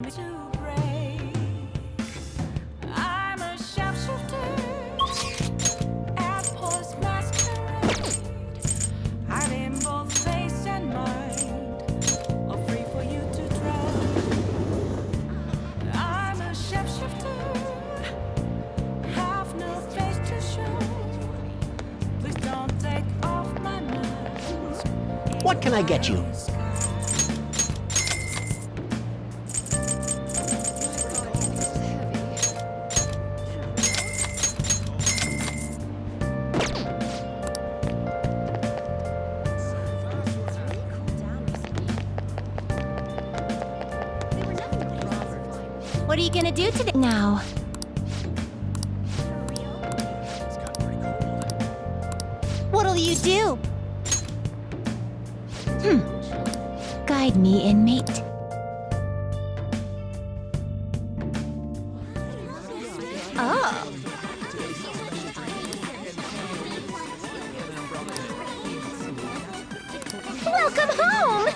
to break. I'm a sharpshooter at Post Masquerade. I'm in both face and mind, all free for you to try. I'm a sharpshooter, have no face to show. Please don't take off my mask. What can I get you? What are you gonna do today now? What'll you do? Guide me, inmate. Oh. Welcome home!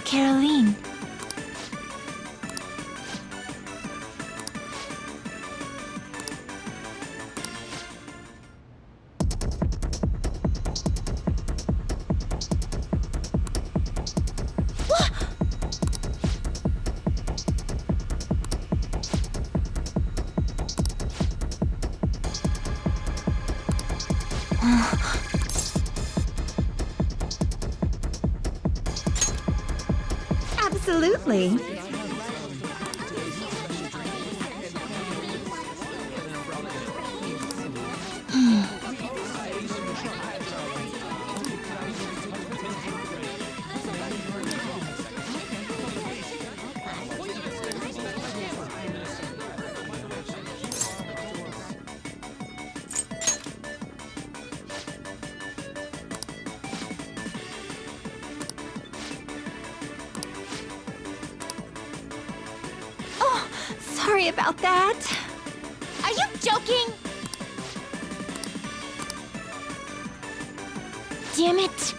Caroline. Absolutely. Sorry about that. Are you joking? Damn it.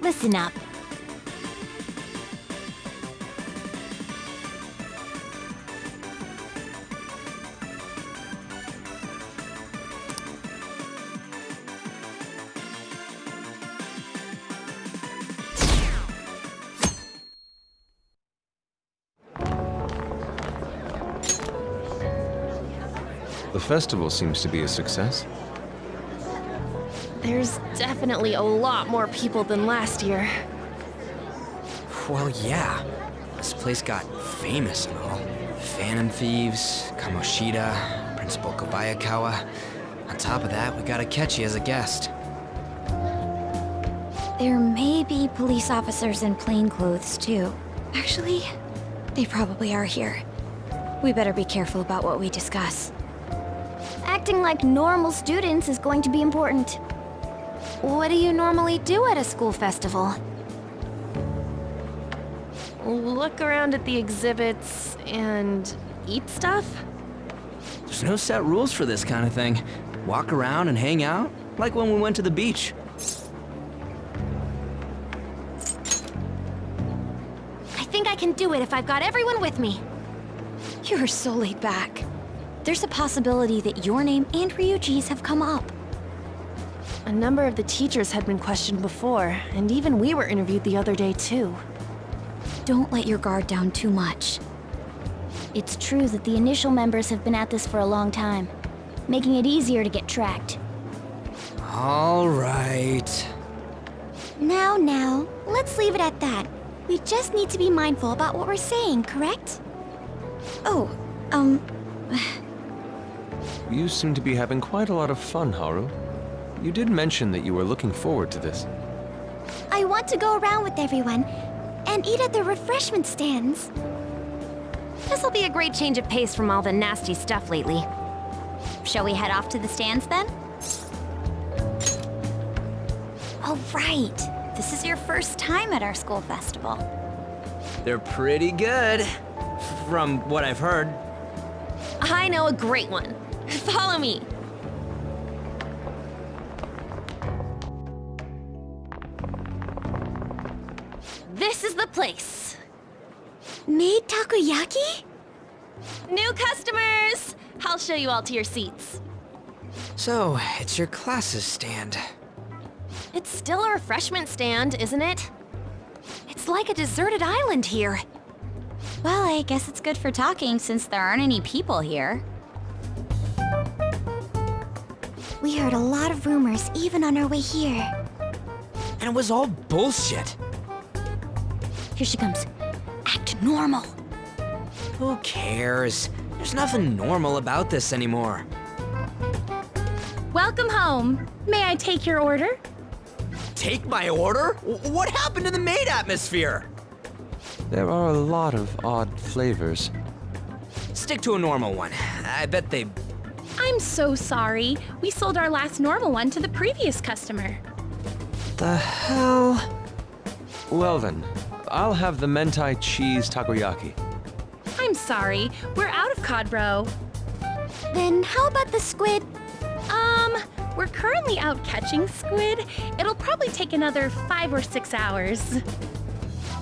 Listen up. The festival seems to be a success. There's definitely a lot more people than last year. Well, yeah. This place got famous and all. Phantom Thieves, Kamoshida, Principal Kobayakawa. On top of that, we got Akechi as a guest. There may be police officers in plainclothes, too. Actually, they probably are here. We better be careful about what we discuss. Acting like normal students is going to be important. What do you normally do at a school festival? Look around at the exhibits and eat stuff? There's no set rules for this kind of thing. Walk around and hang out, like when we went to the beach. think I can do it if I've got everyone with me. You're so laid back. There's a possibility that your name and Ryuji's have come up. A number of the teachers had been questioned before, and even we were interviewed the other day too. Don't let your guard down too much. It's true that the initial members have been at this for a long time, making it easier to get tracked. All right. Now, let's leave it at that. We just need to be mindful about what we're saying, correct? Oh, You seem to be having quite a lot of fun, Haru. You did mention that you were looking forward to this. I want to go around with everyone and eat at the refreshment stands. This'll be a great change of pace from all the nasty stuff lately. Shall we head off to the stands then? Oh, right. This is your first time at our school festival. They're pretty good, from what I've heard. I know a great one. Follow me. This is the place. Made takoyaki? New customers! I'll show you all to your seats. So, it's your class's stand. It's still a refreshment stand, isn't it? It's like a deserted island here. Well, I guess it's good for talking since there aren't any people here. We heard a lot of rumors even on our way here. And it was all bullshit. Here she comes. Act normal. Who cares? There's nothing normal about this anymore. Welcome home. May I take your order? Take my order? What happened to the maid atmosphere? There are a lot of odd flavors. Stick to a normal one. I bet they... I'm so sorry. We sold our last normal one to the previous customer. The hell? Well then, I'll have the mentai cheese takoyaki. I'm sorry. We're out of cod, bro. Then how about the squid? We're currently out catching squid. It'll probably take another 5 or 6 hours.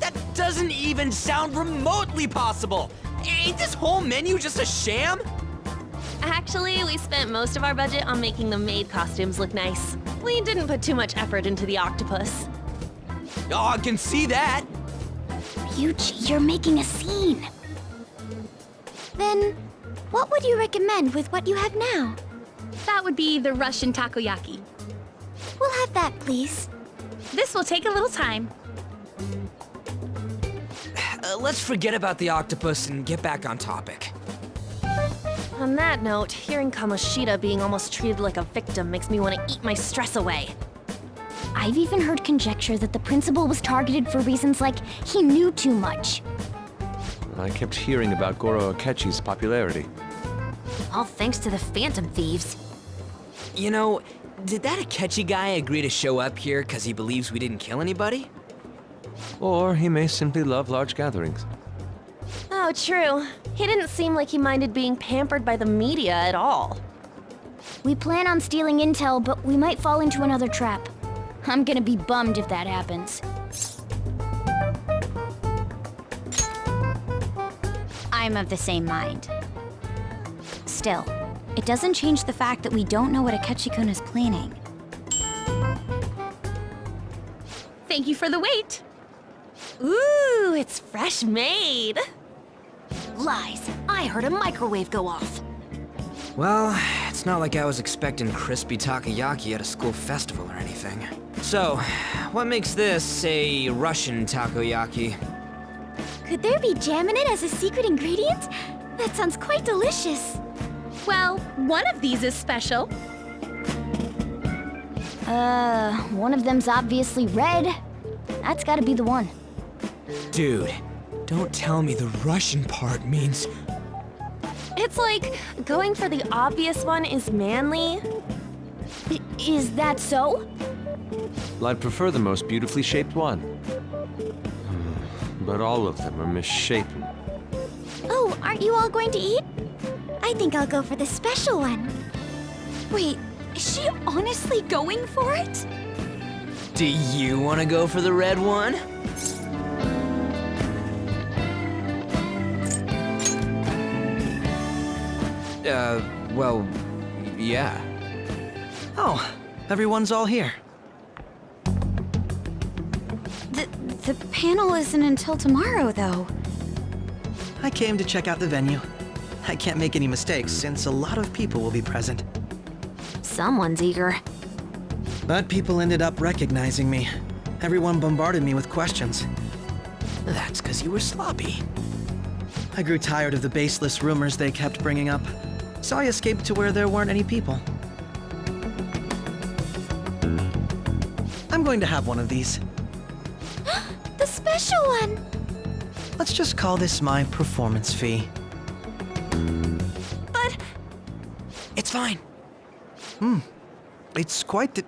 That doesn't even sound remotely possible. Ain't this whole menu just a sham? Actually, we spent most of our budget on making the maid costumes look nice. We didn't put too much effort into the octopus. Oh, I can see that. Ryuji, you're making a scene. Then, what would you recommend with what you have now? That would be the Russian takoyaki. We'll have that, please. This will take a little time. Let's forget about the octopus and get back on topic. On that note, hearing Kamoshida being almost treated like a victim makes me want to eat my stress away. I've even heard conjecture that the principal was targeted for reasons like he knew too much. I kept hearing about Goro Akechi's popularity. All thanks to the Phantom Thieves. You know, did that Akechi guy agree to show up here because he believes we didn't kill anybody? Or he may simply love large gatherings. Oh, true. He didn't seem like he minded being pampered by the media at all. We plan on stealing intel, but we might fall into another trap. I'm gonna be bummed if that happens. I'm of the same mind. Still, it doesn't change the fact that we don't know what Akechi-kun is planning. Thank you for the wait. Ooh, it's fresh made. Lies. I heard a microwave go off. Well, it's not like I was expecting crispy takoyaki at a school festival or anything. So, what makes this a Russian takoyaki? Could there be jam in it as a secret ingredient? That sounds quite delicious. Well, one of these is special. One of them's obviously red. That's gotta be the one. Dude, don't tell me the Russian part means... It's like going for the obvious one is manly. Is that so? Well, I'd prefer the most beautifully shaped one. But all of them are misshapen. Oh, aren't you all going to eat? I think I'll go for the special one. Wait, is she honestly going for it? Do you want to go for the red one? Well, yeah. Oh, everyone's all here. The panel isn't until tomorrow, though. I came to check out the venue. I can't make any mistakes since a lot of people will be present. Someone's eager. But people ended up recognizing me. Everyone bombarded me with questions. That's because you were sloppy. I grew tired of the baseless rumors they kept bringing up, so I escaped to where there weren't any people. I'm going to have one of these. The special one! Let's just call this my performance fee. But It's fine. It's quite the...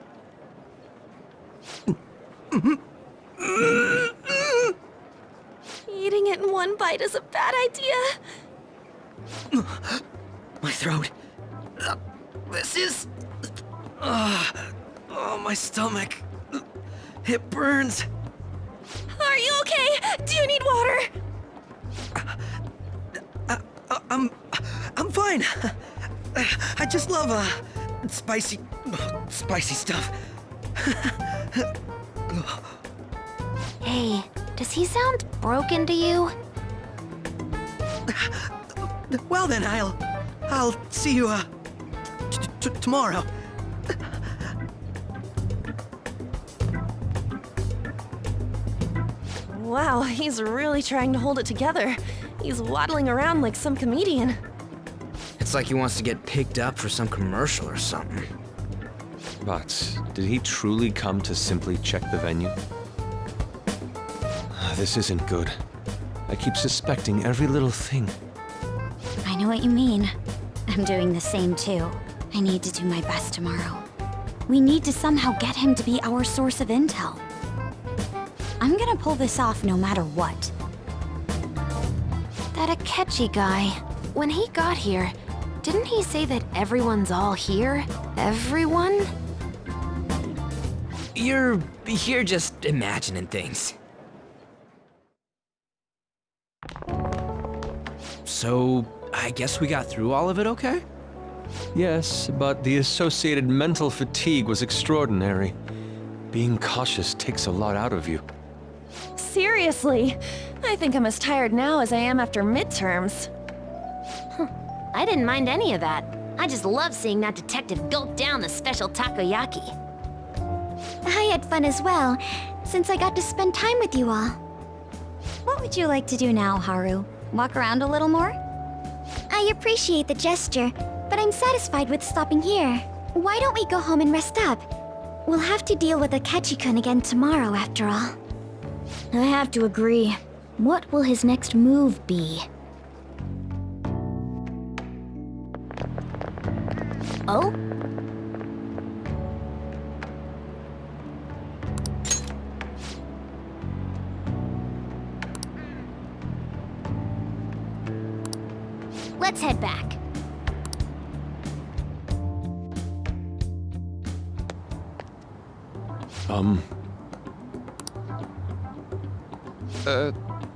eating it in one bite is a bad idea. My throat. This is... oh, my stomach. It burns. Are you okay? Do you need water? I'm fine. I just love, spicy stuff. Hey, does he sound broken to you? Well then, I'll see you, tomorrow. Wow, he's really trying to hold it together. He's waddling around like some comedian. It's like he wants to get picked up for some commercial or something. But did he truly come to simply check the venue? This isn't good. I keep suspecting every little thing. I know what you mean. I'm doing the same too. I need to do my best tomorrow. We need to somehow get him to be our source of intel. I'm gonna pull this off no matter what. That Akechi guy, when he got here, didn't he say that everyone's all here? Everyone? You're just imagining things. So, I guess we got through all of it okay? Yes, but the associated mental fatigue was extraordinary. Being cautious takes a lot out of you. Seriously, I think I'm as tired now as I am after midterms. I didn't mind any of that. I just love seeing that detective gulp down the special takoyaki. I had fun as well, since I got to spend time with you all. What would you like to do now, Haru? Walk around a little more? I appreciate the gesture, but I'm satisfied with stopping here. Why don't we go home and rest up? We'll have to deal with Akechi-kun again tomorrow, after all. I have to agree. What will his next move be? Oh? Let's head back.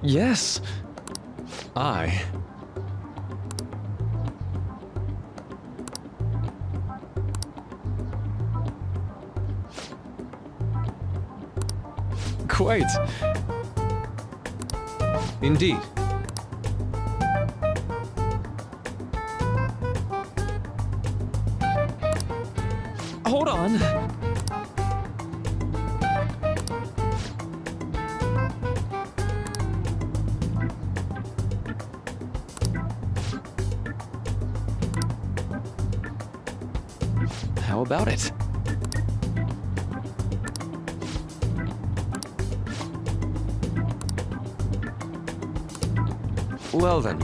Yes. Quite. Indeed. Hold on. How about it? Well then.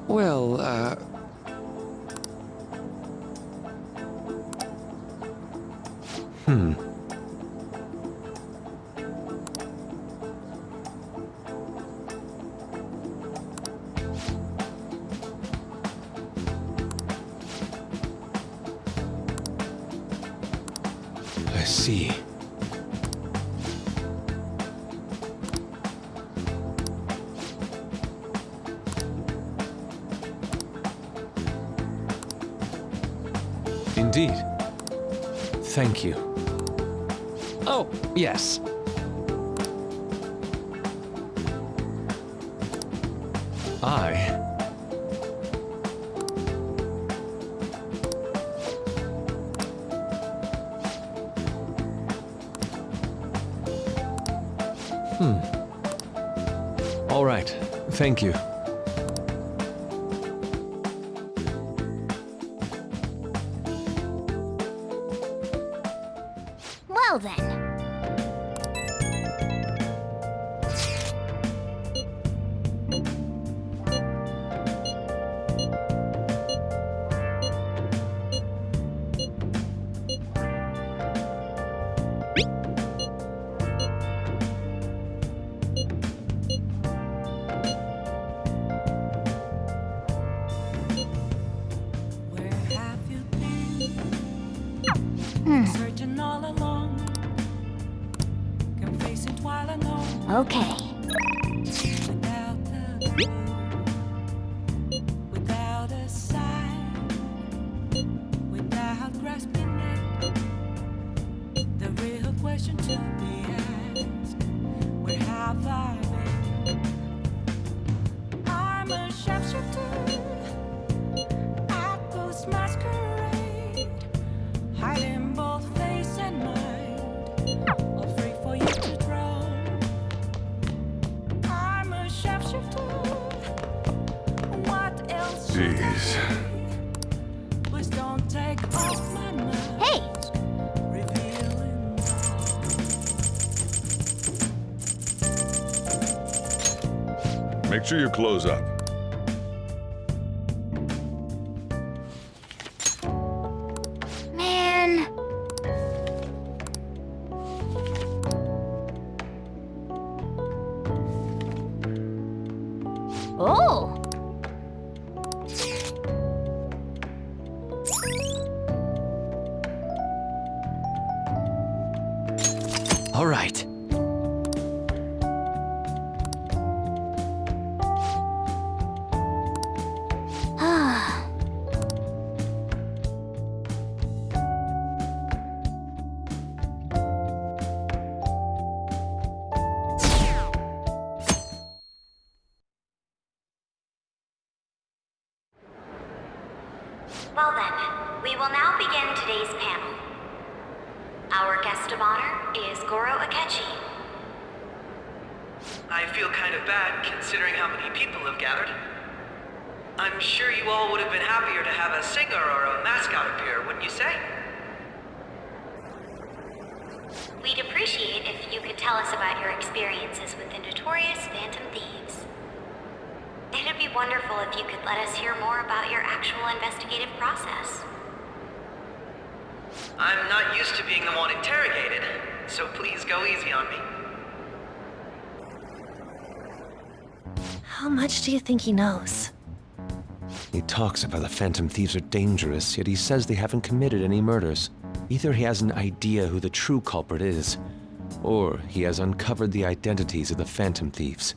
Well, see. Indeed. Thank you. Oh, yes. I... All right. Thank you. Well then. Where have you been? Searching all along. Can face it while alone. Okay. Without a clue, without a sign, without grasping it. The real question to be asked: where have I been? I'm a shapeshifter at Ghost Masquerade, hiding both face and mind, all free for you to draw. I'm a shapeshifter. What else should I Jeez. say? Please don't take off my mask. Hey! Revealing all. Make sure you close up. Man. Oh! All right. Well then, we will now begin today's panel. Our guest of honor is Goro Akechi. I feel kind of bad considering how many people have gathered. I'm sure you all would have been happier to have a singer or a mascot appear, wouldn't you say? We'd appreciate if you could tell us about your experiences with the notorious Phantom Thieves. It'd be wonderful if you could let us hear more about your actual investigative process. I'm not used to being the one interrogated, so please go easy on me. How much do you think he knows? He talks about the Phantom Thieves are dangerous, yet he says they haven't committed any murders. Either he has an idea who the true culprit is, or he has uncovered the identities of the Phantom Thieves.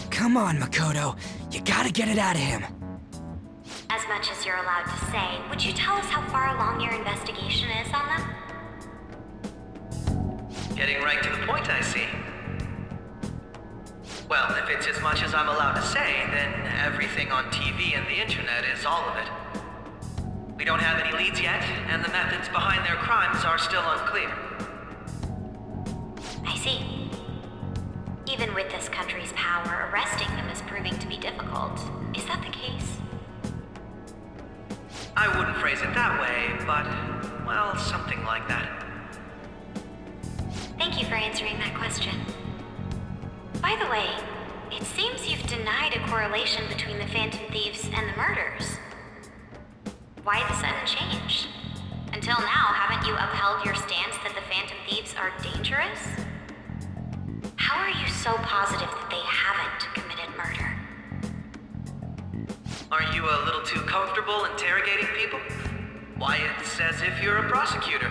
Come on, Makoto. You gotta get it out of him. As much as you're allowed to say, would you tell us how far along your investigation is on them? Getting right to the point, I see. Well, if it's as much as I'm allowed to say, then everything on TV and the internet is all of it. We don't have any leads yet, and the methods behind their crimes are still unclear. I see. Even with this country's power, arresting them is proving to be difficult. Is that the case? I wouldn't phrase it that way, but, well, something like that. Thank you for answering that question. By the way, it seems you've denied a correlation between the Phantom Thieves and the murders. Why the sudden change? Until now, haven't you upheld your stance that the Phantom Thieves are dangerous? How are you so positive that they haven't committed murder? Aren't you a little too comfortable interrogating people? Why, it's as if you're a prosecutor.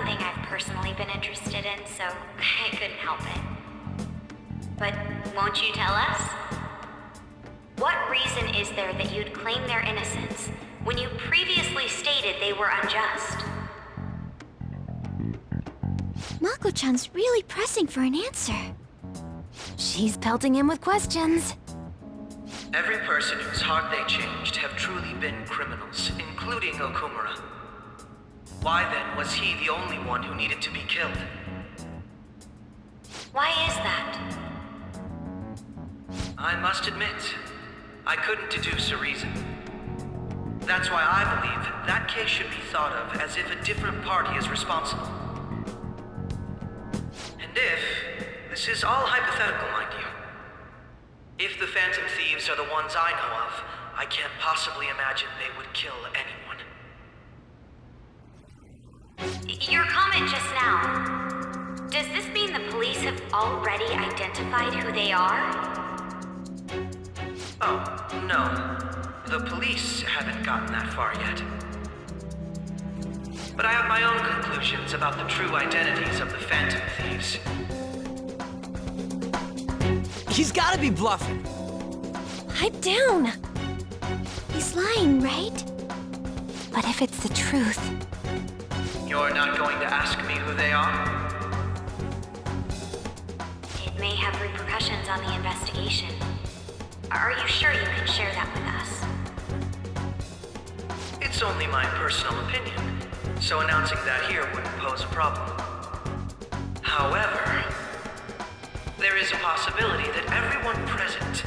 something I've personally been interested in, so I couldn't help it. But won't you tell us? What reason is there that you'd claim their innocence when you previously stated they were unjust? Mako-chan's really pressing for an answer. She's pelting him with questions. Every person whose heart they changed have truly been criminals, including Okumura. Why then was he the only one who needed to be killed? Why is that? I must admit, I couldn't deduce a reason. That's why I believe that case should be thought of as if a different party is responsible. And this is all hypothetical, mind you. If the Phantom Thieves are the ones I know of, I can't possibly imagine they would kill anyone. Your comment just now, does this mean the police have already identified who they are? Oh, no. The police haven't gotten that far yet. But I have my own conclusions about the true identities of the Phantom Thieves. He's gotta be bluffing. Pipe down. He's lying, right? But if it's the truth... You're not going to ask me who they are? It may have repercussions on the investigation. Are you sure you can share that with us? It's only my personal opinion, so announcing that here wouldn't pose a problem. However, there is a possibility that everyone present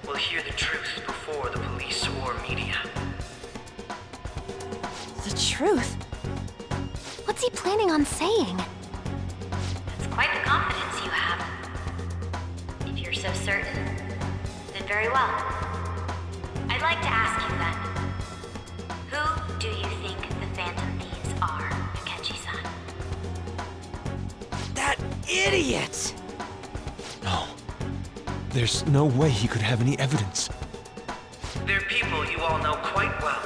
will hear the truth before the police or media. The truth? What's he planning on saying? That's quite the confidence you have. If you're so certain, then very well. I'd like to ask you then, who do you think the Phantom Thieves are, Akechi-san? That idiot! No. There's no way he could have any evidence. They're people you all know quite well.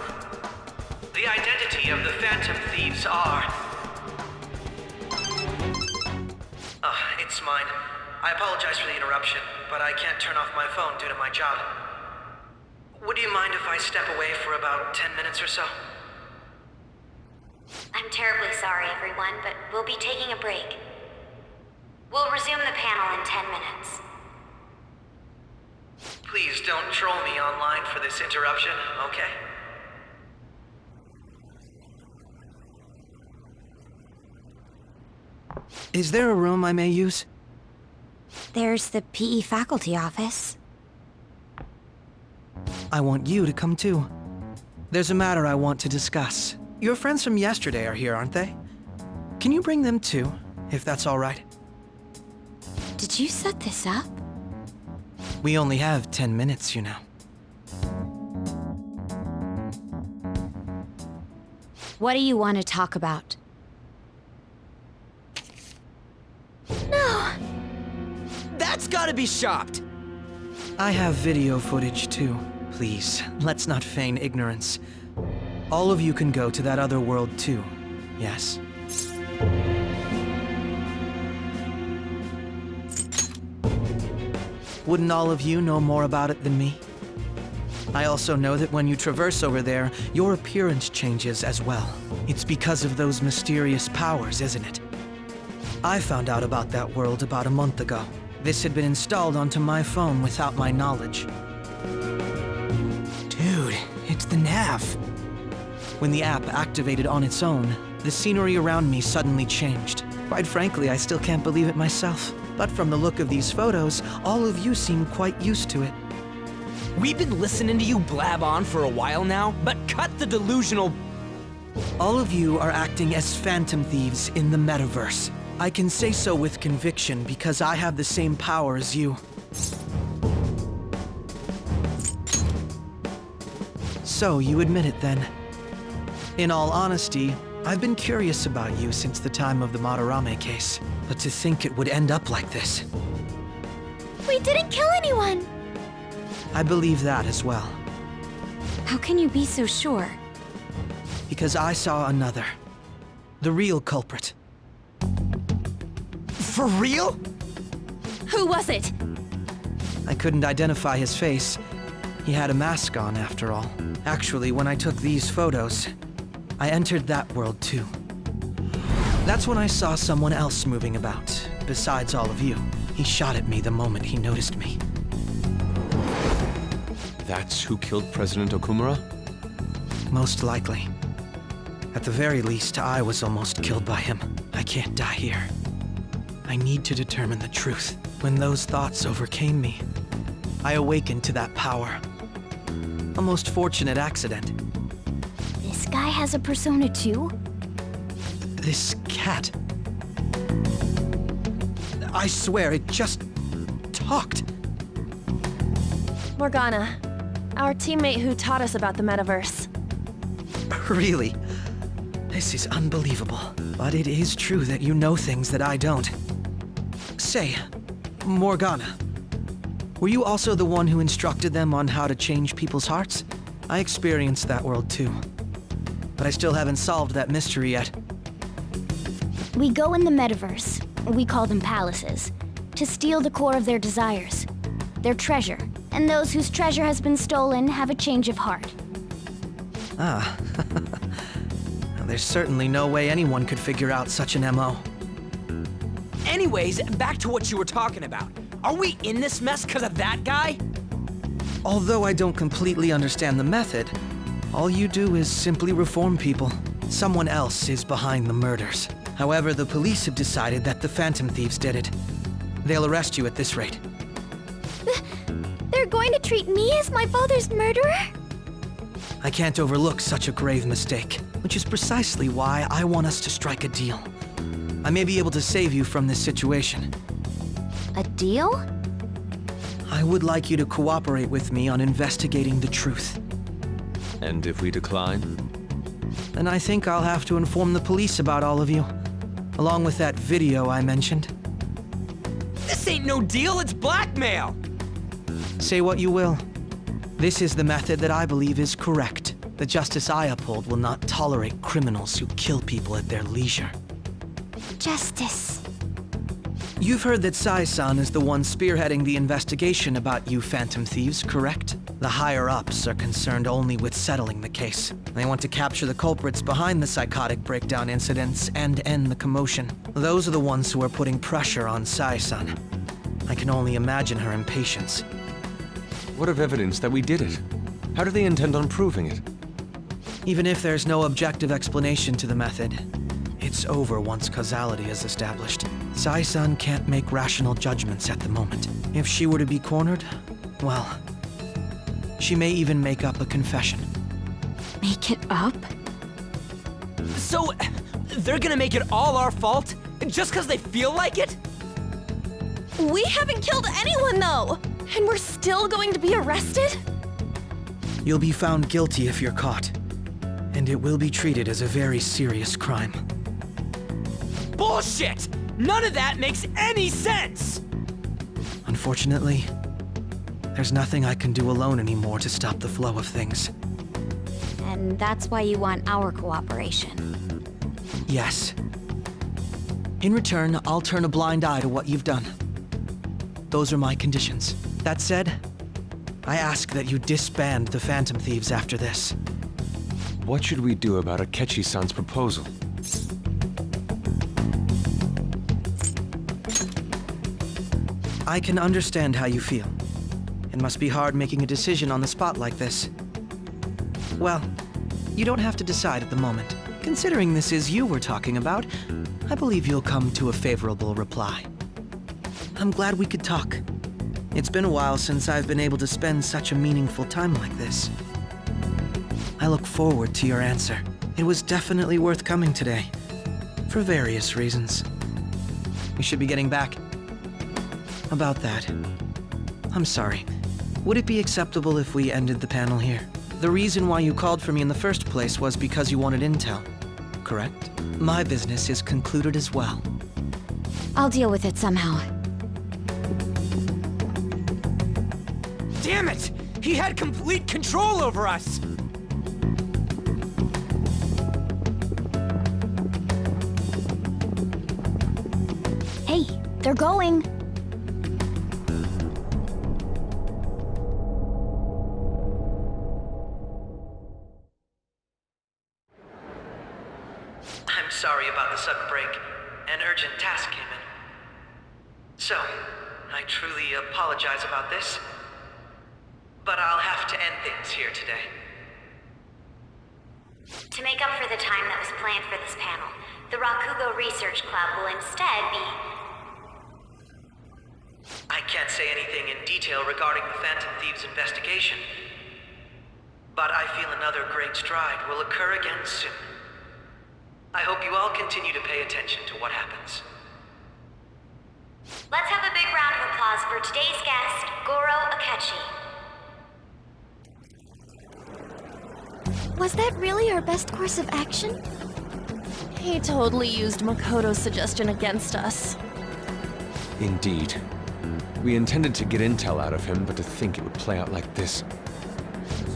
The identity of the Phantom Thieves are... it's mine. I apologize for the interruption, but I can't turn off my phone due to my job. Would you mind if I step away for about 10 minutes or so? I'm terribly sorry, everyone, but we'll be taking a break. We'll resume the panel in 10 minutes. Please don't troll me online for this interruption, okay? Is there a room I may use? There's the PE faculty office. I want you to come too. There's a matter I want to discuss. Your friends from yesterday are here, aren't they? Can you bring them too, if that's all right? Did you set this up? We only have 10 minutes, you know. What do you want to talk about? No! That's gotta be shopped! I have video footage too. Please, let's not feign ignorance. All of you can go to that other world too, yes? Wouldn't all of you know more about it than me? I also know that when you traverse over there, your appearance changes as well. It's because of those mysterious powers, isn't it? I found out about that world about a month ago. This had been installed onto my phone without my knowledge. Dude, it's the nav. When the app activated on its own, the scenery around me suddenly changed. Quite frankly, I still can't believe it myself. But from the look of these photos, all of you seem quite used to it. We've been listening to you blab on for a while now, but cut the delusional... All of you are acting as Phantom Thieves in the metaverse. I can say so with conviction because I have the same power as you. So, you admit it then. In all honesty, I've been curious about you since the time of the Madarame case. But to think it would end up like this. We didn't kill anyone! I believe that as well. How can you be so sure? Because I saw another. The real culprit. For real? Who was it? I couldn't identify his face. He had a mask on, after all. Actually, when I took these photos, I entered that world too. That's when I saw someone else moving about, besides all of you. He shot at me the moment he noticed me. That's who killed President Okumura? Most likely. At the very least, I was almost killed by him. I can't die here. I need to determine the truth. When those thoughts overcame me, I awakened to that power. A most fortunate accident. This guy has a persona too? This cat. I swear, it just talked. Morgana, our teammate who taught us about the metaverse. Really? This is unbelievable. But it is true that you know things that I don't. Say, Morgana, were you also the one who instructed them on how to change people's hearts? I experienced that world too. But I still haven't solved that mystery yet. We go in the metaverse, we call them palaces, to steal the core of their desires, their treasure. And those whose treasure has been stolen have a change of heart. Ah. There's certainly no way anyone could figure out such an MO. Anyways, back to what you were talking about. Are we in this mess because of that guy? Although I don't completely understand the method, all you do is simply reform people. Someone else is behind the murders. However, the police have decided that the Phantom Thieves did it. They'll arrest you at this rate. They're going to treat me as my father's murderer? I can't overlook such a grave mistake, which is precisely why I want us to strike a deal. I may be able to save you from this situation. A deal? I would like you to cooperate with me on investigating the truth. And if we decline? Then I think I'll have to inform the police about all of you, along with that video I mentioned. This ain't no deal, it's blackmail! Say what you will. This is the method that I believe is correct. The justice I uphold will not tolerate criminals who kill people at their leisure. Justice. You've heard that Sai-san is the one spearheading the investigation about you Phantom Thieves, correct? The higher-ups are concerned only with settling the case. They want to capture the culprits behind the psychotic breakdown incidents and end the commotion. Those are the ones who are putting pressure on Sai-san. I can only imagine her impatience. What of evidence that we did it? How do they intend on proving it? Even if there's no objective explanation to the method, it's over once causality is established. Sai-san can't make rational judgments at the moment. If she were to be cornered, well, she may even make up a confession. Make it up? So, they're gonna make it all our fault? Just because they feel like it? We haven't killed anyone, though! And we're still going to be arrested? You'll be found guilty if you're caught, and it will be treated as a very serious crime. Bullshit! None of that makes any sense! Unfortunately, there's nothing I can do alone anymore to stop the flow of things. And that's why you want our cooperation. Yes. In return, I'll turn a blind eye to what you've done. Those are my conditions. That said, I ask that you disband the Phantom Thieves after this. What should we do about Akechi-san's proposal? I can understand how you feel. It must be hard making a decision on the spot like this. Well, you don't have to decide at the moment. Considering this is you we're talking about, I believe you'll come to a favorable reply. I'm glad we could talk. It's been a while since I've been able to spend such a meaningful time like this. I look forward to your answer. It was definitely worth coming today, for various reasons. We should be getting back. About that, I'm sorry. Would it be acceptable if we ended the panel here? The reason why you called for me in the first place was because you wanted intel, correct? My business is concluded as well. I'll deal with it somehow. Damn it! He had complete control over us! Hey, They're going. I'm sorry about the sudden break. An urgent task came in. So, I truly apologize about this. But I'll have to end things here today. To make up for the time that was planned for this panel, the Rakugo Research Club will instead be... I can't say anything in detail regarding the Phantom Thieves investigation. But I feel another great stride will occur again soon. I hope you all continue to pay attention to what happens. Let's have a big round of applause for today's guest, Goro Akechi. Was that really our best course of action? He totally used Makoto's suggestion against us. Indeed. We intended to get intel out of him, but to think it would play out like this.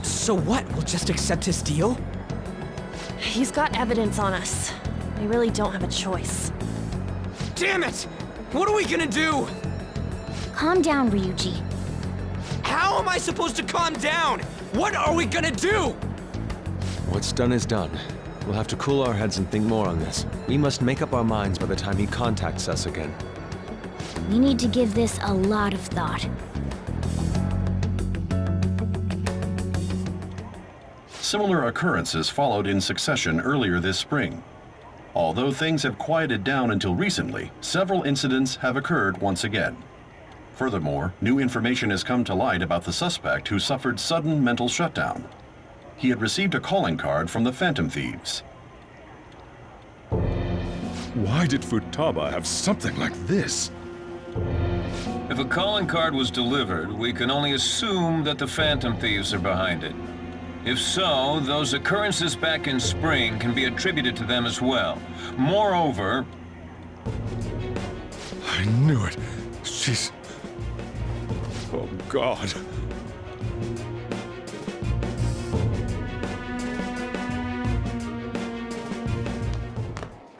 So what? We'll just accept his deal? He's got evidence on us. We really don't have a choice. Damn it! What are we gonna do? Calm down, Ryuji. How am I supposed to calm down? What are we gonna do? What's done is done. We'll have to cool our heads and think more on this. We must make up our minds by the time he contacts us again. We need to give this a lot of thought. Similar occurrences followed in succession earlier this spring. Although things have quieted down until recently, several incidents have occurred once again. Furthermore, new information has come to light about the suspect who suffered sudden mental shutdown. He had received a calling card from the Phantom Thieves. Why did Futaba have something like this? If a calling card was delivered, we can only assume that the Phantom Thieves are behind it. If so, those occurrences back in spring can be attributed to them as well. Moreover... I knew it. She's... Oh, God.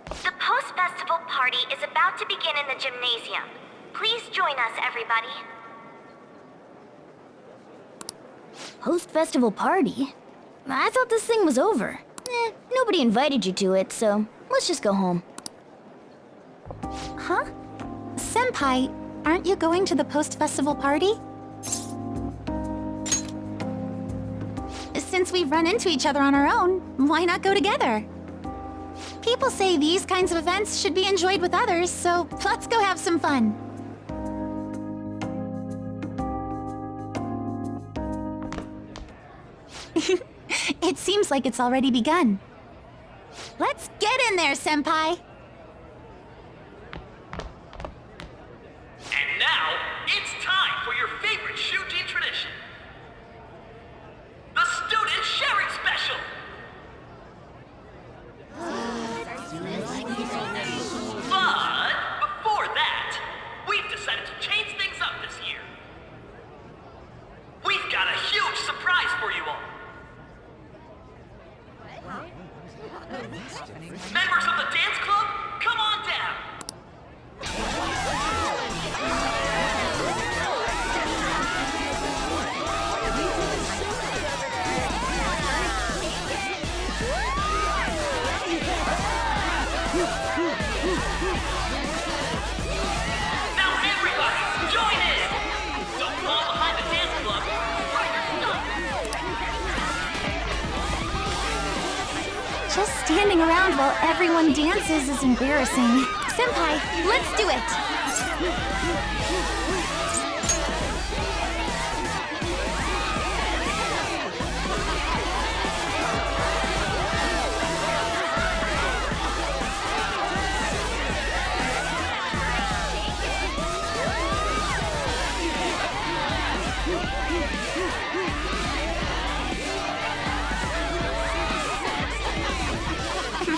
The post-festival party is about to begin in the gymnasium. Please join us, everybody. Post-festival party? I thought this thing was over. Nobody invited you to it, so let's just go home. Huh? Senpai, aren't you going to the post-festival party? Since we've run into each other on our own, why not go together? People say these kinds of events should be enjoyed with others, so let's go have some fun. It seems like it's already begun. Let's get in there, Senpai! And now, it's time for your favorite Shuji tradition. The Student Sharing Special! But before that, we've decided to change things up this year. We've got a huge surprise for you all. Members of the dance club, come on down. Now everybody, join in! Don't fall behind the dance club, or you're stuck! Just standing around while everyone dances is embarrassing. Senpai, let's do it!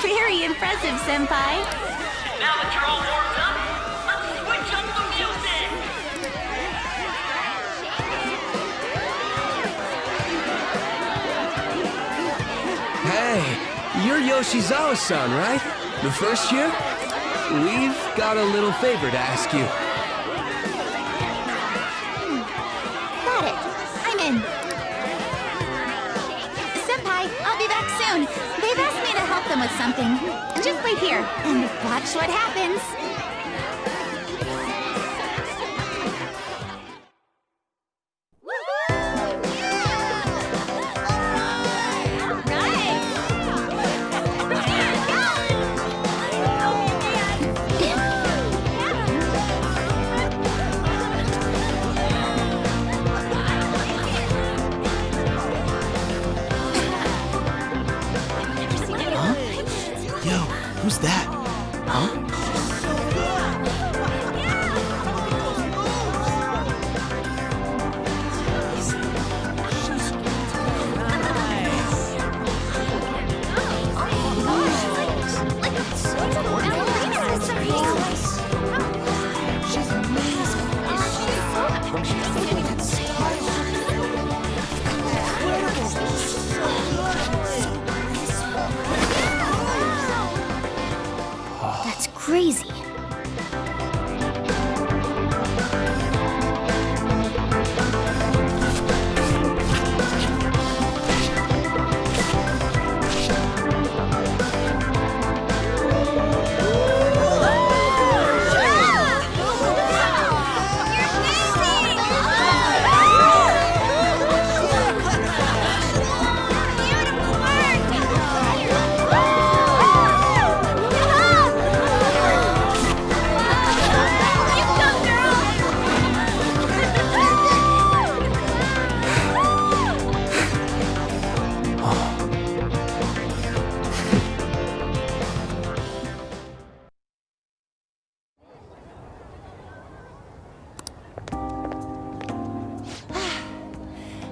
Very impressive, Senpai. Now that you're all warmed up, let's switch up the music! Hey, you're Yoshizawa-san, right? The first year? We've got a little favor to ask you. Got it. I'm in. Senpai, I'll be back soon. They've asked me to help them with something. Just wait here and watch what happens. Yo, who's that? Huh? That's crazy.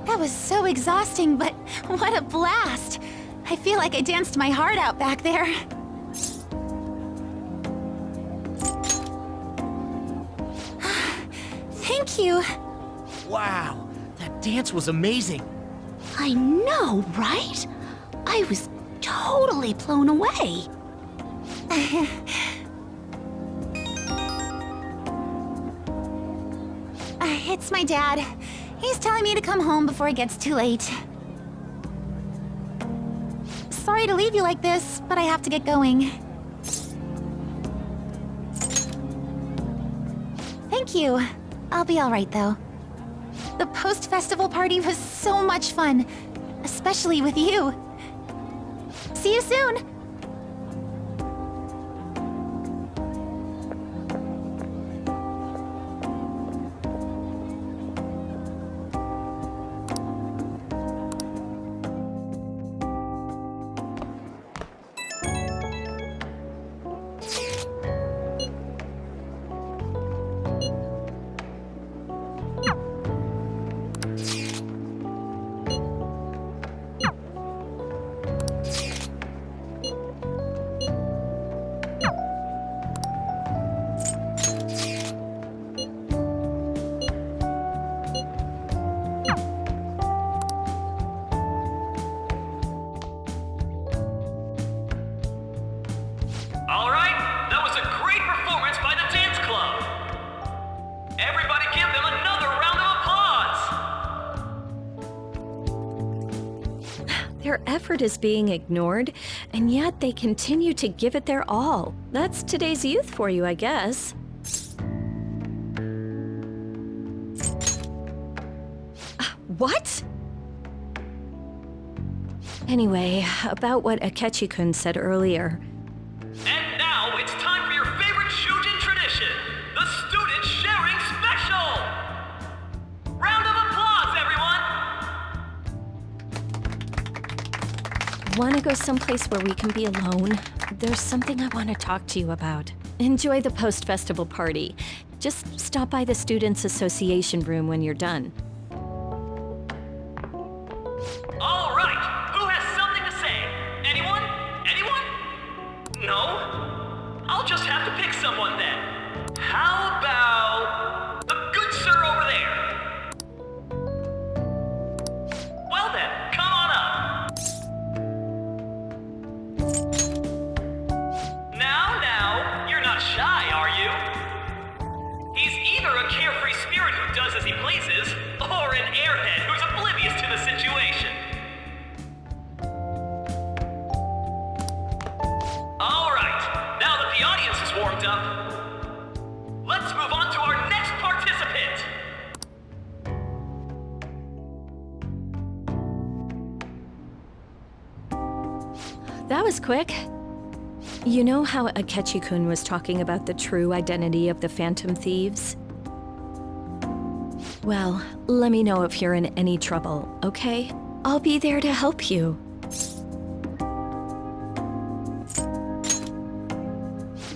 That was so exhausting, but what a blast! I feel like I danced my heart out back there. Thank you. Wow, that dance was amazing. I know, right? I was totally blown away. It's my dad. He's telling me to come home before it gets too late. Sorry to leave you like this, but I have to get going. Thank you. I'll be all right, though. The post-festival party was so much fun, especially with you. See you soon! All right, that was a great performance by the dance club. Everybody give them another round of applause. Their effort is being ignored, and yet they continue to give it their all. That's today's youth for you, I guess. What? Anyway, about what Akechi-kun said earlier. And now it's time for your favorite Shujin tradition, the Student Sharing Special! Round of applause, everyone! Want to go someplace where we can be alone? There's something I want to talk to you about. Enjoy the post-festival party. Just stop by the Students' Association room when you're done. All right, who has something to say? Anyone? Anyone? No? I'll just have to pick someone then. How about the good sir over there? Well then, come on up. Now, you're not shy. That was quick. You know how Akechi-kun was talking about the true identity of the Phantom Thieves? Well, let me know if you're in any trouble, okay? I'll be there to help you.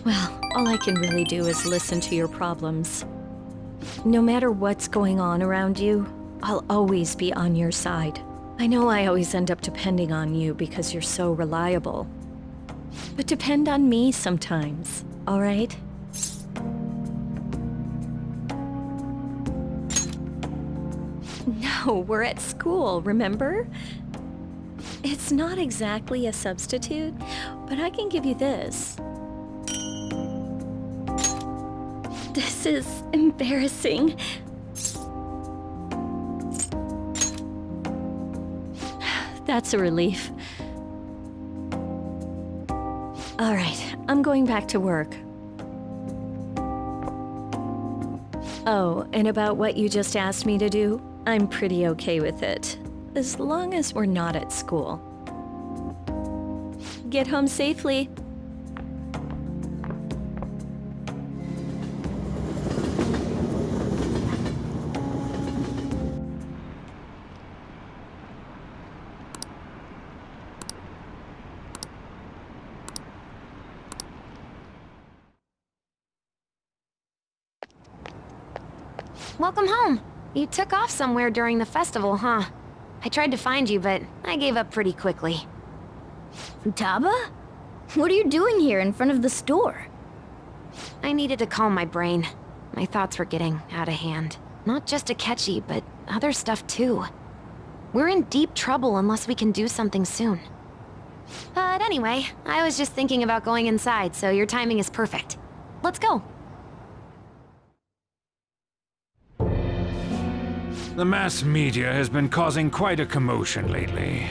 Well, all I can really do is listen to your problems. No matter what's going on around you, I'll always be on your side. I know I always end up depending on you because you're so reliable. But depend on me sometimes, all right? No, we're at school, remember? It's not exactly a substitute, but I can give you this. This is embarrassing. That's a relief. All right, I'm going back to work. Oh, and about what you just asked me to do, I'm pretty okay with it, as long as we're not at school. Get home safely. Welcome home. You took off somewhere during the festival, huh? I tried to find you, but I gave up pretty quickly. Futaba? What are you doing here in front of the store? I needed to calm my brain. My thoughts were getting out of hand. Not just Akechi, but other stuff too. We're in deep trouble unless we can do something soon. But anyway, I was just thinking about going inside, so your timing is perfect. Let's go. The mass media has been causing quite a commotion lately.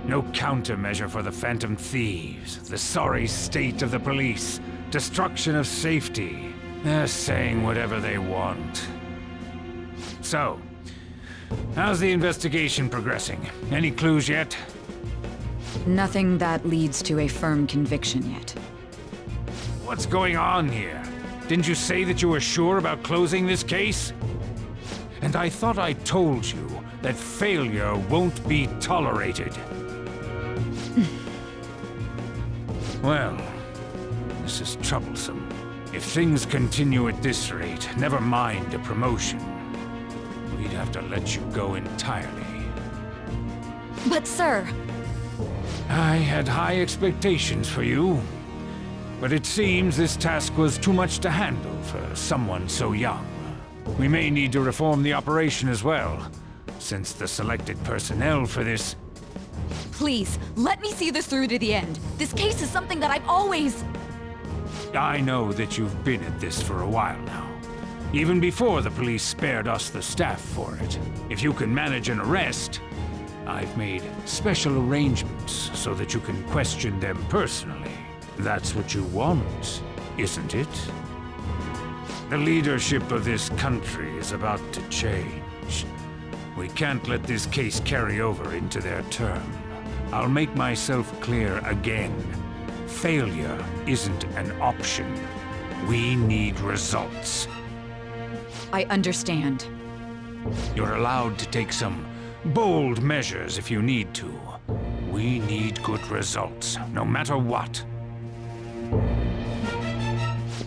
No countermeasure for the Phantom Thieves, the sorry state of the police, destruction of safety. They're saying whatever they want. So, how's the investigation progressing? Any clues yet? Nothing that leads to a firm conviction yet. What's going on here? Didn't you say that you were sure about closing this case? And I thought I told you that failure won't be tolerated. Well, this is troublesome. If things continue at this rate, never mind a promotion. We'd have to let you go entirely. But sir... I had high expectations for you. But it seems this task was too much to handle for someone so young. We may need to reform the operation as well, since the selected personnel for this... Please, let me see this through to the end. This case is something that I've always... I know that you've been at this for a while now. Even before the police spared us the staff for it. If you can manage an arrest, I've made special arrangements so that you can question them personally. That's what you want, isn't it? The leadership of this country is about to change. We can't let this case carry over into their term. I'll make myself clear again. Failure isn't an option. We need results. I understand. You're allowed to take some bold measures if you need to. We need good results, no matter what.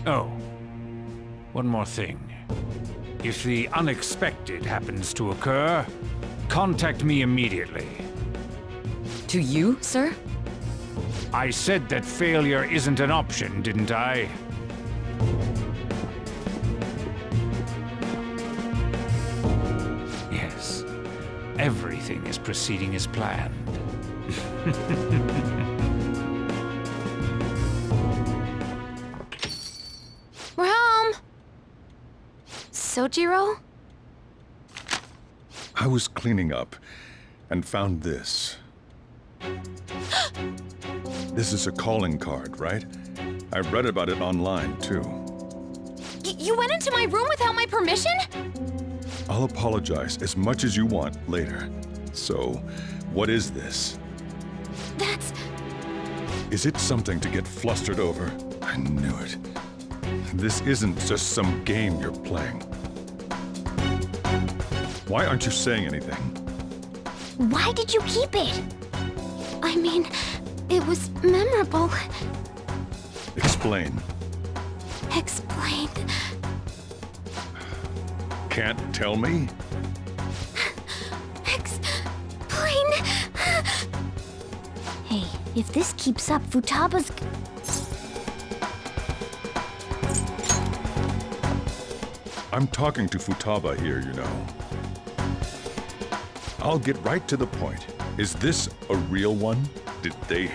Oh. One more thing. If the unexpected happens to occur, contact me immediately. To you, sir? I said that failure isn't an option, didn't I? Yes. Everything is proceeding as planned. We're home! Sojiro? I was cleaning up and found this. This is a calling card, right? I read about it online, too. You went into my room without my permission? I'll apologize as much as you want later. So, what is this? That's... Is it something to get flustered over? I knew it. This isn't just some game you're playing. Why aren't you saying anything? Why did you keep it? I mean, it was memorable. Explain. Explain. Can't tell me? Explain. Hey, if this keeps up, Futaba's... I'm talking to Futaba here, you know. I'll get right to the point. Is this a real one? Did they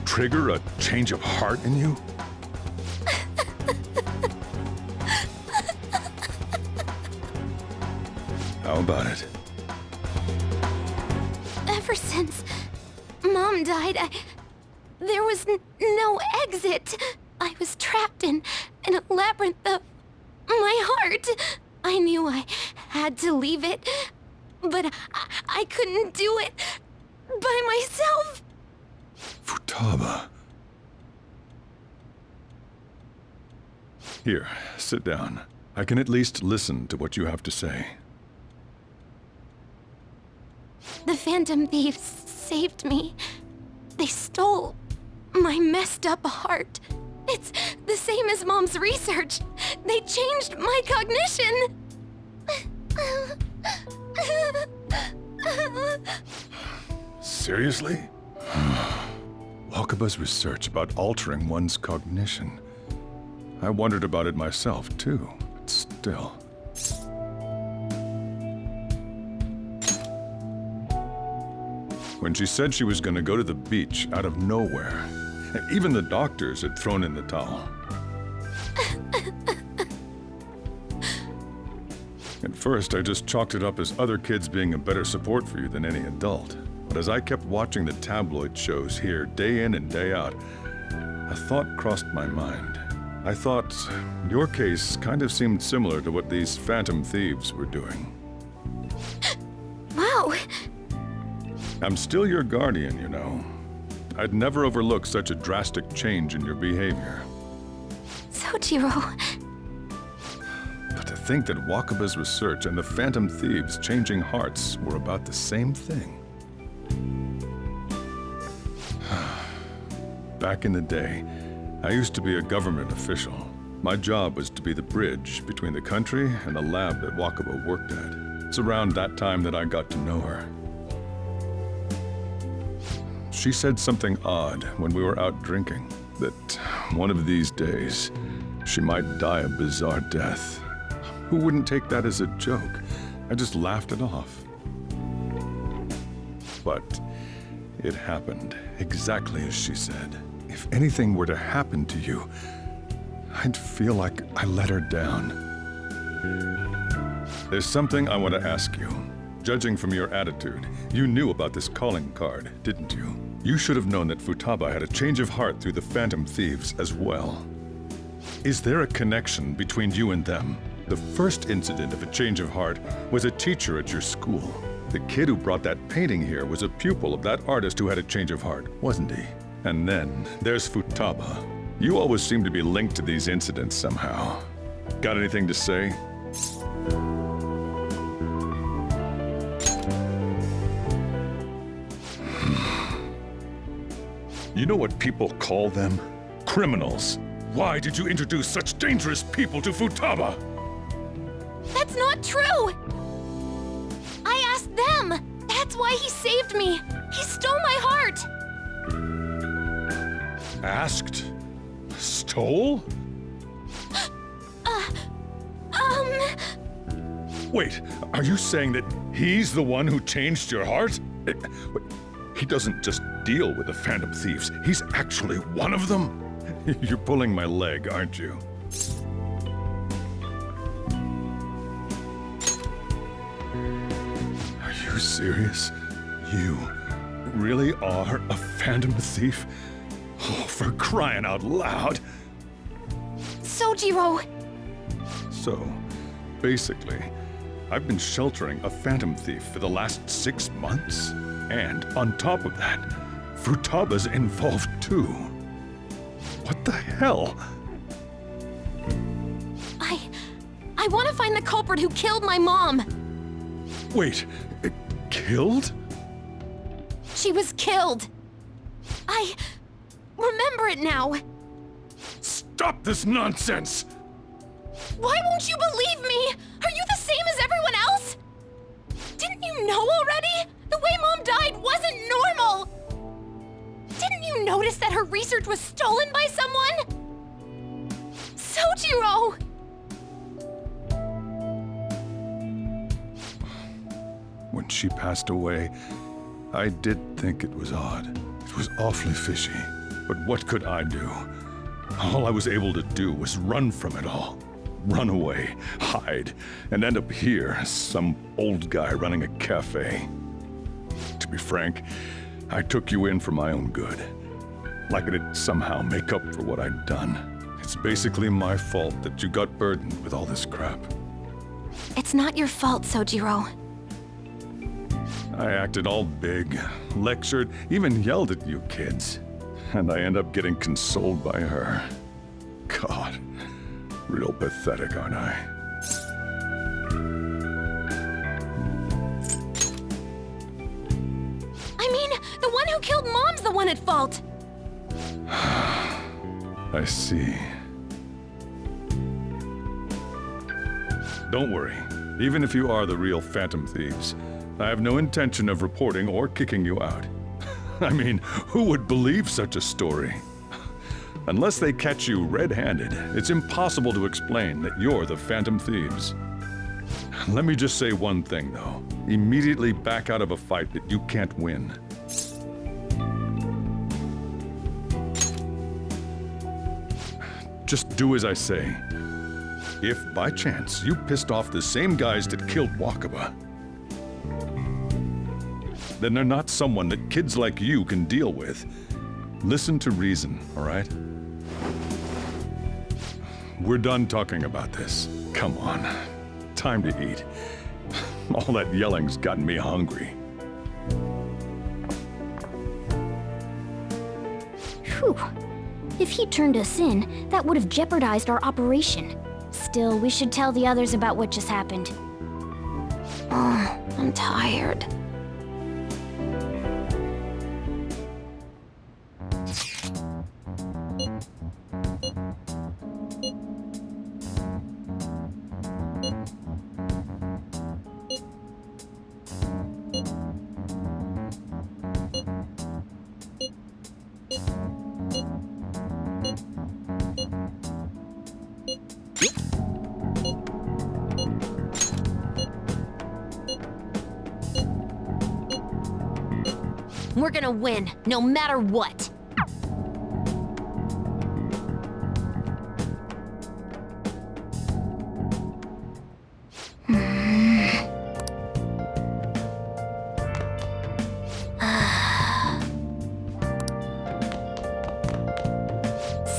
trigger a change of heart in you? How about it? Ever since Mom died, there was no exit. I was trapped in a labyrinth of my heart. I knew I had to leave it, but I couldn't do it by myself. Futaba. Here, sit down. I can at least listen to what you have to say. The Phantom Thieves saved me. They stole my messed up heart. It's the same as Mom's research. They changed my cognition. Seriously? Wakaba's research about altering one's cognition. I wondered about it myself, too, but still. When she said she was going to go to the beach out of nowhere, even the doctors had thrown in the towel. At first, I just chalked it up as other kids being a better support for you than any adult. But as I kept watching the tabloid shows here day in and day out, a thought crossed my mind. I thought your case kind of seemed similar to what these Phantom Thieves were doing. Wow. I'm still your guardian, you know. I'd never overlook such a drastic change in your behavior. Sojiro. But to think that Wakaba's research and the Phantom Thieves changing hearts were about the same thing. Back in the day, I used to be a government official. My job was to be the bridge between the country and the lab that Wakaba worked at. It's around that time that I got to know her. She said something odd when we were out drinking, that one of these days, she might die a bizarre death. Who wouldn't take that as a joke? I just laughed it off. But it happened exactly as she said. If anything were to happen to you, I'd feel like I let her down. There's something I want to ask you. Judging from your attitude, you knew about this calling card, didn't you? You should have known that Futaba had a change of heart through the Phantom Thieves as well. Is there a connection between you and them? The first incident of a change of heart was a teacher at your school. The kid who brought that painting here was a pupil of that artist who had a change of heart, wasn't he? And then there's Futaba. You always seem to be linked to these incidents somehow. Got anything to say? You know what people call them? Criminals. Why did you introduce such dangerous people to Futaba? That's not true! I asked them! That's why he saved me! He stole my heart! Asked? Stole? Wait, are you saying that he's the one who changed your heart? He doesn't just deal with the Phantom Thieves, he's actually one of them? You're pulling my leg, aren't you? Are you serious? You really are a Phantom Thief? Oh, for crying out loud! Sojiro! So, basically, I've been sheltering a Phantom Thief for the last 6 months. And on top of that, Futaba's involved too. What the hell? I want to find the culprit who killed my mom. Wait, killed? She was killed. I remember it now. Stop this nonsense! Why won't you believe me? Are you the same as everyone else? Didn't you know already? The way Mom died wasn't normal. Didn't you notice that her research was stolen by someone? Sojiro! When she passed away, I did think it was odd. It was awfully fishy. But what could I do? All I was able to do was run from it all. Run away, hide, and end up here as some old guy running a cafe. To be frank, I took you in for my own good. Like it'd somehow make up for what I'd done. It's basically my fault that you got burdened with all this crap. It's not your fault, Sojiro. I acted all big, lectured, even yelled at you kids. And I end up getting consoled by her. God, real pathetic, aren't I? I mean, the one who killed Mom's the one at fault. I see. Don't worry. Even if you are the real Phantom Thieves, I have no intention of reporting or kicking you out. I mean, who would believe such a story? Unless they catch you red-handed, it's impossible to explain that you're the Phantom Thieves. Let me just say one thing, though. Immediately back out of a fight that you can't win. Just do as I say. If, by chance, you pissed off the same guys that killed Wakaba, then they're not someone that kids like you can deal with. Listen to reason, all right? We're done talking about this. Come on. Time to eat. All that yelling's gotten me hungry. Whew. If he turned us in, that would have jeopardized our operation. Still, we should tell the others about what just happened. Oh, I'm tired. We're gonna win, no matter what.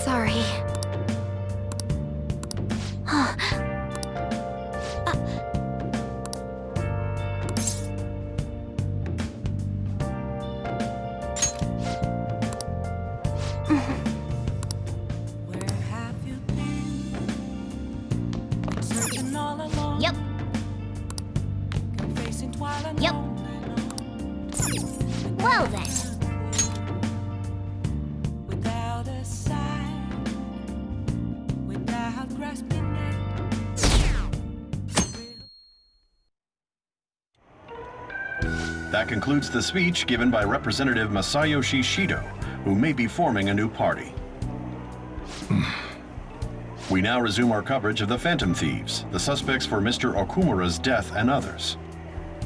Sorry. Where have you been? Searching all alone. Yep. Confessing while alone. Yep. Well then. Without a sign, without grasping it. That concludes the speech given by Representative Masayoshi Shido, who may be forming a new party. We now resume our coverage of the Phantom Thieves, the suspects for Mr. Okumura's death and others.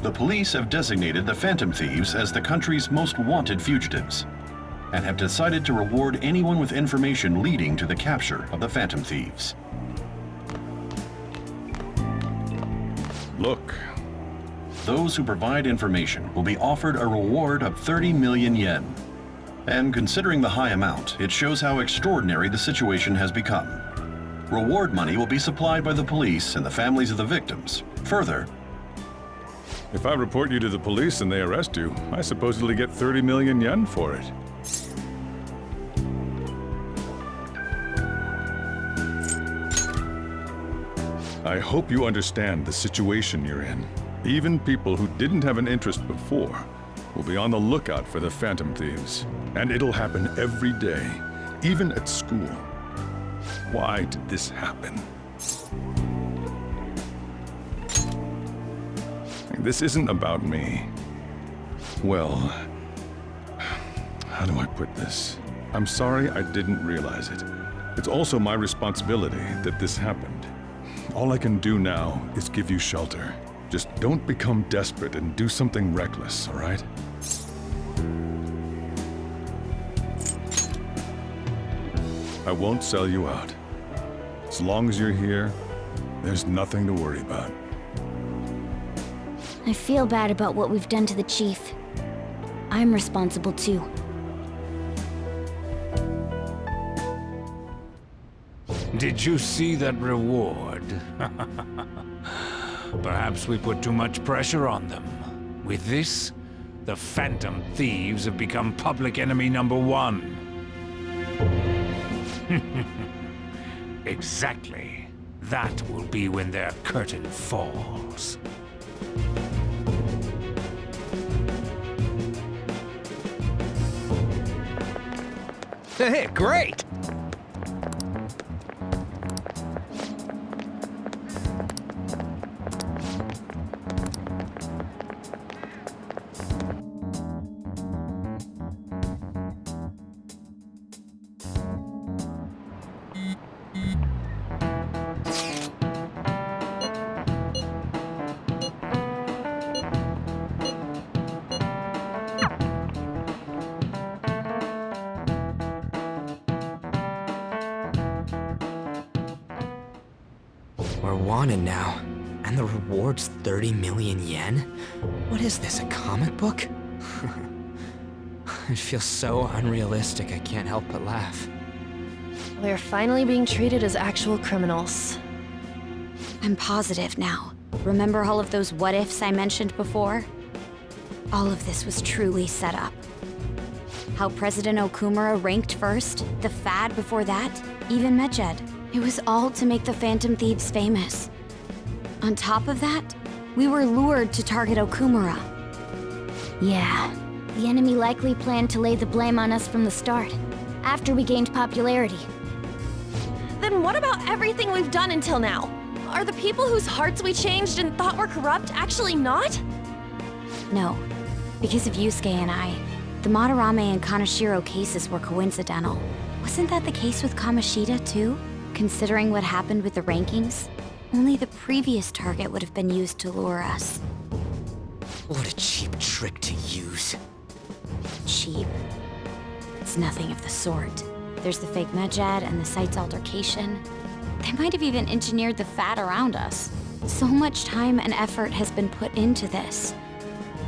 The police have designated the Phantom Thieves as the country's most wanted fugitives, and have decided to reward anyone with information leading to the capture of the Phantom Thieves. Look. Those who provide information will be offered a reward of 30 million yen. And considering the high amount, it shows how extraordinary the situation has become. Reward money will be supplied by the police and the families of the victims. Further, If I report you to the police and they arrest you, I supposedly get 30 million yen for it. I hope you understand the situation you're in. Even people who didn't have an interest before will be on the lookout for the Phantom Thieves. And it'll happen every day, even at school. Why did this happen? This isn't about me. Well, how do I put this? I'm sorry I didn't realize it. It's also my responsibility that this happened. All I can do now is give you shelter. Just don't become desperate and do something reckless, all right? I won't sell you out. As long as you're here, there's nothing to worry about. I feel bad about what we've done to the chief. I'm responsible too. Did you see that reward? Perhaps we put too much pressure on them. With this, the Phantom Thieves have become public enemy #1. Exactly. That will be when their curtain falls. Hey, great! We're wanted now, and the reward's 30 million yen? What is this, a comic book? It feels so unrealistic, I can't help but laugh. We're finally being treated as actual criminals. I'm positive now. Remember all of those what-ifs I mentioned before? All of this was truly set up. How President Okumura ranked first, the Fad before that, even Medjed. It was all to make the Phantom Thieves famous. On top of that, we were lured to target Okumura. Yeah, the enemy likely planned to lay the blame on us from the start, after we gained popularity. Then what about everything we've done until now? Are the people whose hearts we changed and thought were corrupt actually not? No, because of Yusuke and I, the Madarame and Kaneshiro cases were coincidental. Wasn't that the case with Kamoshida too? Considering what happened with the rankings, only the previous target would have been used to lure us. What a cheap trick to use. Cheap? It's nothing of the sort. There's the fake Medjed and the site's altercation. They might have even engineered the Fad around us. So much time and effort has been put into this.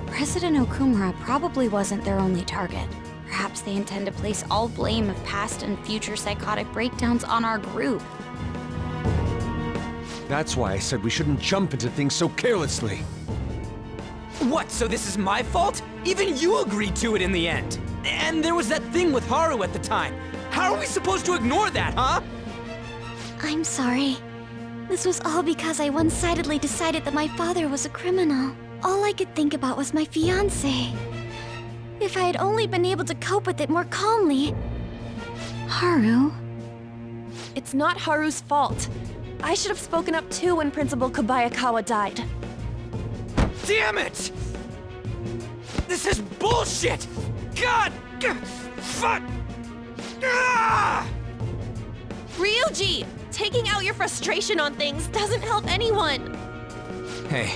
President Okumura probably wasn't their only target. Perhaps they intend to place all blame of past and future psychotic breakdowns on our group. That's why I said we shouldn't jump into things so carelessly. What, so this is my fault? Even you agreed to it in the end. And there was that thing with Haru at the time. How are we supposed to ignore that, huh? I'm sorry. This was all because I one-sidedly decided that my father was a criminal. All I could think about was my fiancé. If I had only been able to cope with it more calmly. Haru? It's not Haru's fault. I should have spoken up too when Principal Kobayakawa died. Damn it! This is bullshit! God! Fuck! Ah! Ryuji! Taking out your frustration on things doesn't help anyone! Hey,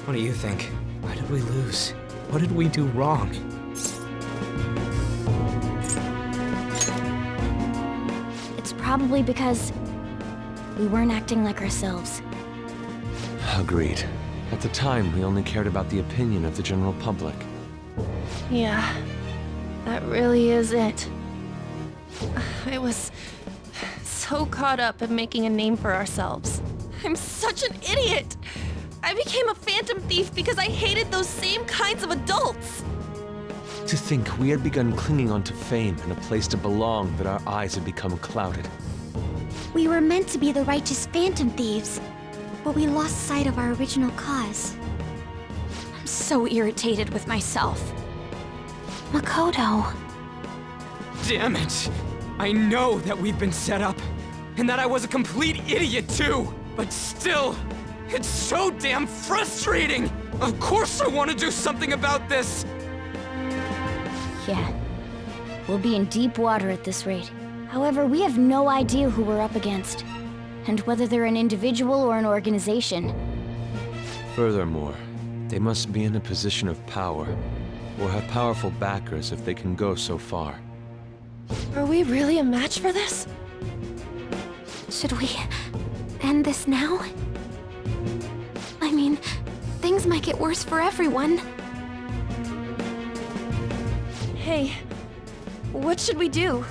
what do you think? Why did we lose? What did we do wrong? It's probably because we weren't acting like ourselves. Agreed. At the time, we only cared about the opinion of the general public. Yeah, that really is it. I was so caught up in making a name for ourselves. I'm such an idiot! I became a phantom thief because I hated those same kinds of adults! To think we had begun clinging onto fame and a place to belong that our eyes had become clouded. We were meant to be the righteous Phantom Thieves, but we lost sight of our original cause. I'm so irritated with myself. Makoto. Damn it! I know that we've been set up, and that I was a complete idiot too! But still, it's so damn frustrating! Of course I want to do something about this! Yeah. We'll be in deep water at this rate. However, we have no idea who we're up against, and whether they're an individual or an organization. Furthermore, they must be in a position of power, or have powerful backers if they can go so far. Are we really a match for this? Should we end this now? I mean, things might get worse for everyone. Hey, what should we do?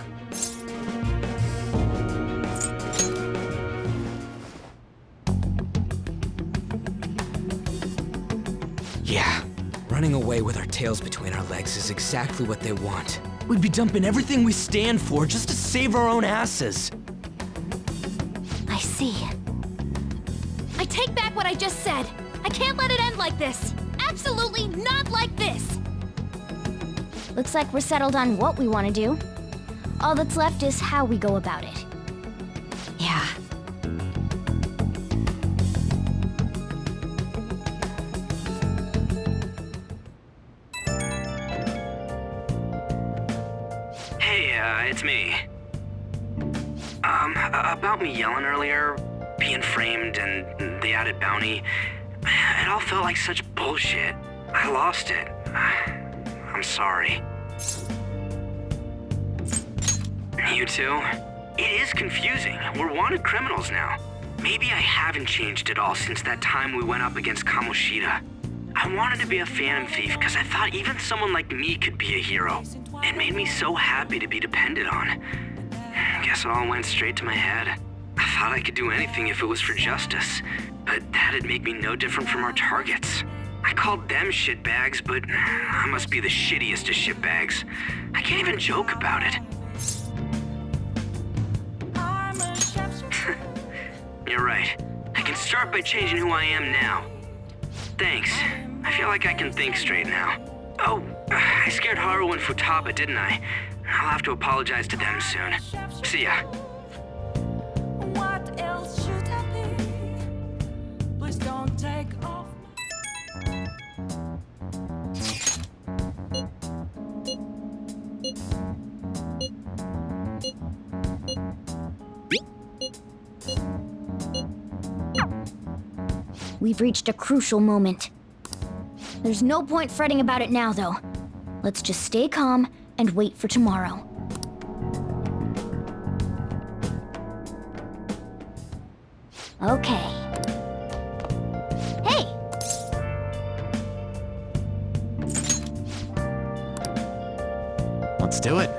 Yeah, running away with our tails between our legs is exactly what they want. We'd be dumping everything we stand for just to save our own asses. I see. I take back what I just said. I can't let it end like this. Absolutely not like this. Looks like we're settled on what we want to do. All that's left is how we go about it. Yeah. Hey, it's me. About me yelling earlier, being framed, and the added bounty, it all felt like such bullshit. I lost it. I'm sorry. You too? It is confusing. We're wanted criminals now. Maybe I haven't changed at all since that time we went up against Kamoshida. I wanted to be a Phantom Thief because I thought even someone like me could be a hero. It made me so happy to be depended on. Guess it all went straight to my head. I thought I could do anything if it was for justice, but that'd make me no different from our targets. I called them shitbags, but I must be the shittiest of shitbags. I can't even joke about it. You're right. I can start by changing who I am now. Thanks. I feel like I can think straight now. Oh, I scared Haru and Futaba, didn't I? I'll have to apologize to them soon. See ya. What else should I be? Please don't take off. We've reached a crucial moment. There's no point fretting about it now, though. Let's just stay calm and wait for tomorrow. Okay. Hey! Let's do it.